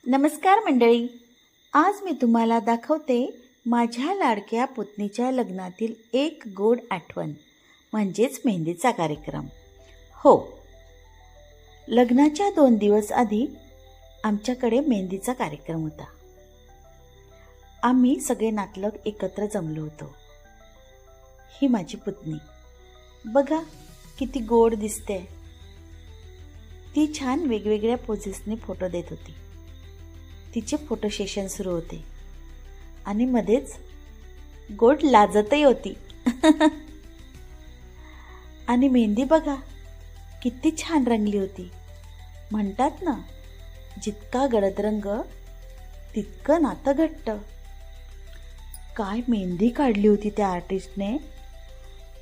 नमस्कार मंडळी, आज मी तुम्हाला दाखवते माझ्या लाडक्या पुतणीच्या लग्नातील एक गोड आठवण म्हणजेच मेहंदीचा कार्यक्रम। हो, लग्नाच्या 2 दिवस आधी आमच्याकडे मेहंदीचा कार्यक्रम होता। आम्ही सगळे नातलग एकत्र जमलो होतो। ही माझी पुतणी बघा किती गोड दिसते। ती छान वेगवेगळ्या पोझेसने फोटो देत होती। तिचे फोटो सेशन सुरू होते आणि मध्येच गोड लाजतही होती। आणि मेहंदी बघा किती छान रंगली होती। म्हणतात ना, जितका गडद रंग तितकं नातं घट्ट। काय मेहंदी काढली होती त्या आर्टिस्टने,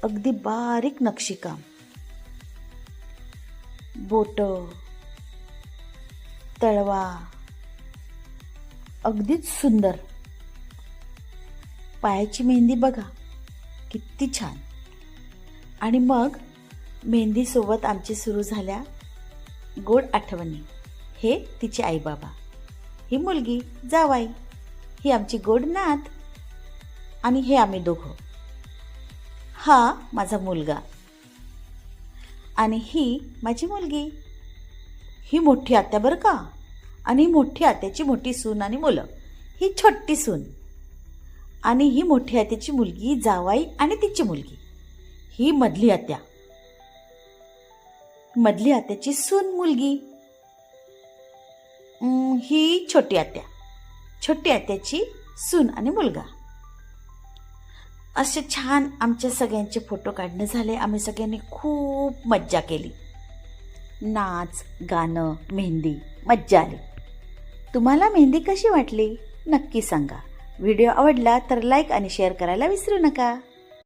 अगदी बारीक नक्षीकाम, बोट, तळवा अगदीच सुंदर। पायाची मेहंदी बघा किती छान। आणि मग मेहंदी सोबत आमची सुरू झाल्या गोड आठवणी। हे तिचे आई बाबा, ही मुलगी जावाई, ही आमची गोड नात आणि हे आम्ही दोघं। हा माझा मुलगा आणि ही माझी मुलगी। ही मोठी आत्या बरं का, आणि मोठी आत्याची मोठी सून आणि मुलं, ही छोटी सून। आणि ही मोठी आत्याची मुलगी जावाई आणि तिची मुलगी, ही मधली आत्या, मधली आत्याची सून मुलगी, ही छोटी आत्या, छोटी आत्याची सून आणि मुलगा। असे छान आमच्या सगळ्यांचे फोटो काढणे झाले। आम्ही सगळ्यांनी खूप मज्जा केली। नाच, गाणं, मेहंदी, मज्जा आली। तुम्हाला मेहंदी कशी वाटली नक्की सांगा। व्हिडिओ आवडला तर लाईक आणि शेअर करायला विसरू नका।